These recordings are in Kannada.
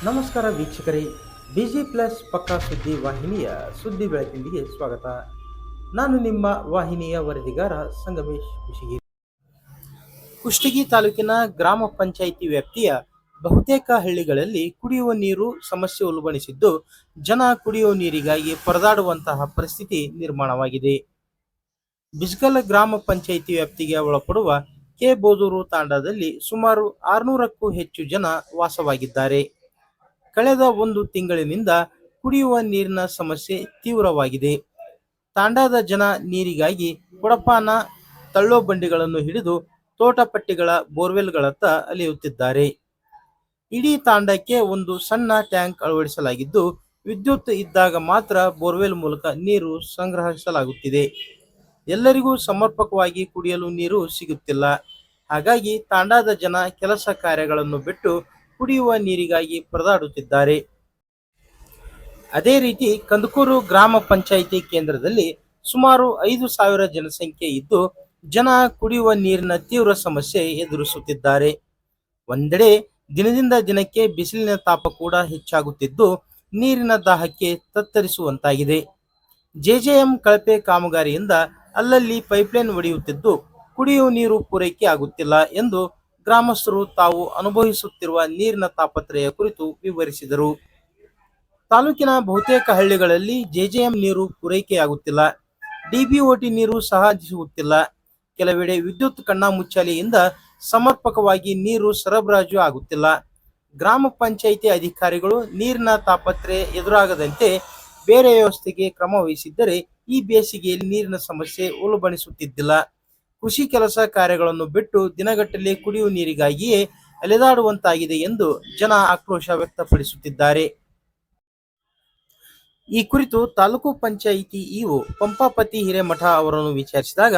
ನಮಸ್ಕಾರ ವೀಕ್ಷಕರೇ, ಬಿಜಿ ಪ್ಲಸ್ ಪಕ್ಕಾ ಸುದ್ದಿ ವಾಹಿನಿಯ ಸುದ್ದಿ ಬೆಳಕಿಂಡಿಗೆ ಸ್ವಾಗತ. ನಾನು ನಿಮ್ಮ ವಾಹಿನಿಯ ವರದಿಗಾರ ಸಂಗಮೇಶ್ ಕುಶಿಗಿ. ಕುಷ್ಟಗಿ ತಾಲೂಕಿನ ಗ್ರಾಮ ಪಂಚಾಯಿತಿ ವ್ಯಾಪ್ತಿಯ ಬಹುತೇಕ ಹಳ್ಳಿಗಳಲ್ಲಿ ಕುಡಿಯುವ ನೀರು ಸಮಸ್ಯೆ ಉಲ್ಬಣಿಸಿದ್ದು, ಜನ ಕುಡಿಯುವ ನೀರಿಗಾಗಿ ಪರದಾಡುವಂತಹ ಪರಿಸ್ಥಿತಿ ನಿರ್ಮಾಣವಾಗಿದೆ. ಬಿಜ್ಗಲ್ ಗ್ರಾಮ ಪಂಚಾಯಿತಿ ವ್ಯಾಪ್ತಿಗೆ ಒಳಪಡುವ ಕೆ ಬೋದೂರು ತಾಂಡಾದಲ್ಲಿ ಸುಮಾರು 600ಕ್ಕೂ ಹೆಚ್ಚು ಜನ ವಾಸವಾಗಿದ್ದಾರೆ. ಕಳೆದ ಒಂದು ತಿಂಗಳಿನಿಂದ ಕುಡಿಯುವ ನೀರಿನ ಸಮಸ್ಯೆ ತೀವ್ರವಾಗಿದೆ. ತಾಂಡಾದ ಜನ ನೀರಿಗಾಗಿ ಕೊಡಪಾನ, ತಳ್ಳೋ ಬಂಡಿಗಳನ್ನು ಹಿಡಿದು ತೋಟಪಟ್ಟಿಗಳ ಬೋರ್ವೆಲ್ಗಳತ್ತ ಅಲೆಯುತ್ತಿದ್ದಾರೆ. ಇಡೀ ತಾಂಡಕ್ಕೆ ಒಂದು ಸಣ್ಣ ಟ್ಯಾಂಕ್ ಅಳವಡಿಸಲಾಗಿದ್ದು, ವಿದ್ಯುತ್ ಇದ್ದಾಗ ಮಾತ್ರ ಬೋರ್ವೆಲ್ ಮೂಲಕ ನೀರು ಸಂಗ್ರಹಿಸಲಾಗುತ್ತಿದೆ. ಎಲ್ಲರಿಗೂ ಸಮರ್ಪಕವಾಗಿ ಕುಡಿಯಲು ನೀರು ಸಿಗುತ್ತಿಲ್ಲ. ಹಾಗಾಗಿ ತಾಂಡಾದ ಜನ ಕೆಲಸ ಕಾರ್ಯಗಳನ್ನು ಬಿಟ್ಟು ಕುಡಿಯುವ ನೀರಿಗಾಗಿ ಪರದಾಡುತ್ತಿದ್ದಾರೆ. ಅದೇ ರೀತಿ ಕಂದಕೂರು ಗ್ರಾಮ ಪಂಚಾಯಿತಿ ಕೇಂದ್ರದಲ್ಲಿ ಸುಮಾರು 5,000 ಜನಸಂಖ್ಯೆ ಇದ್ದು, ಜನ ಕುಡಿಯುವ ನೀರಿನ ತೀವ್ರ ಸಮಸ್ಯೆ ಎದುರಿಸುತ್ತಿದ್ದಾರೆ. ಒಂದೆಡೆ ದಿನದಿಂದ ದಿನಕ್ಕೆ ಬಿಸಿಲಿನ ತಾಪ ಕೂಡ ಹೆಚ್ಚಾಗುತ್ತಿದ್ದು, ನೀರಿನ ದಾಹಕ್ಕೆ ತತ್ತರಿಸುವಂತಾಗಿದೆ. ಜೆಜೆಎಂ ಕಳಪೆ ಕಾಮಗಾರಿಯಿಂದ ಅಲ್ಲಲ್ಲಿ ಪೈಪ್ಲೈನ್ ಒಡೆಯುತ್ತಿದ್ದು, ಕುಡಿಯುವ ನೀರು ಪೂರೈಕೆ ಆಗುತ್ತಿಲ್ಲ ಎಂದು ಗ್ರಾಮಸ್ಥರು ತಾವು ಅನುಭವಿಸುತ್ತಿರುವ ನೀರಿನ ತಾಪತ್ರಯ ಕುರಿತು ವಿವರಿಸಿದರು. ತಾಲೂಕಿನ ಬಹುತೇಕ ಹಳ್ಳಿಗಳಲ್ಲಿ ಜೆಜೆಎಂ ನೀರು ಪೂರೈಕೆಯಾಗುತ್ತಿಲ್ಲ. ಡಿಬಿಒಟಿ ನೀರು ಸಹ ಸಿಗುತ್ತಿಲ್ಲ. ಕೆಲವೆಡೆ ವಿದ್ಯುತ್ ಕಣ್ಣಾಮುಚ್ಚಾಲೆಯಿಂದ ಸಮರ್ಪಕವಾಗಿ ನೀರು ಸರಬರಾಜು ಆಗುತ್ತಿಲ್ಲ. ಗ್ರಾಮ ಪಂಚಾಯಿತಿ ಅಧಿಕಾರಿಗಳು ನೀರಿನ ತಾಪತ್ರಯ ಎದುರಾಗದಂತೆ ಬೇರೆ ವ್ಯವಸ್ಥೆಗೆ ಕ್ರಮ ವಹಿಸಿದ್ದರೆ ಈ ಬೇಸಿಗೆಯಲ್ಲಿ ನೀರಿನ ಸಮಸ್ಯೆ ಉಲ್ಬಣಿಸುತ್ತಿದ್ದಿಲ್ಲ. ಕೃಷಿ ಕೆಲಸ ಕಾರ್ಯಗಳನ್ನು ಬಿಟ್ಟು ದಿನಗಟ್ಟಲೆ ಕುಡಿಯುವ ನೀರಿಗಾಗಿಯೇ ಅಲೆದಾಡುವಂತಾಗಿದೆ ಎಂದು ಜನ ಆಕ್ರೋಶ ವ್ಯಕ್ತಪಡಿಸುತ್ತಿದ್ದಾರೆ. ಈ ಕುರಿತು ತಾಲೂಕು ಪಂಚಾಯಿತಿ ಇಒ ಪಂಪಾಪತಿ ಹಿರೇಮಠ ಅವರನ್ನು ವಿಚಾರಿಸಿದಾಗ,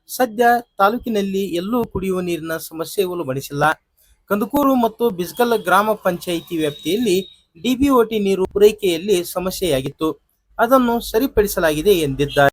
ಸದ್ಯ ತಾಲೂಕಿನಲ್ಲಿ ಎಲ್ಲೂ ಕುಡಿಯುವ ನೀರಿನ ಸಮಸ್ಯೆ ಉಲ್ಬಣಿಸಿಲ್ಲ. ಕಂದಕೂರು ಮತ್ತು ಬಿಜ್ಗಲ್ ಗ್ರಾಮ ಪಂಚಾಯಿತಿ ವ್ಯಾಪ್ತಿಯಲ್ಲಿ ಡಿಬಿಒಟಿ ನೀರು ಪೂರೈಕೆಯಲ್ಲಿ ಸಮಸ್ಯೆಯಾಗಿತ್ತು. ಅದನ್ನು ಸರಿಪಡಿಸಲಾಗಿದೆ ಎಂದಿದ್ದಾರೆ.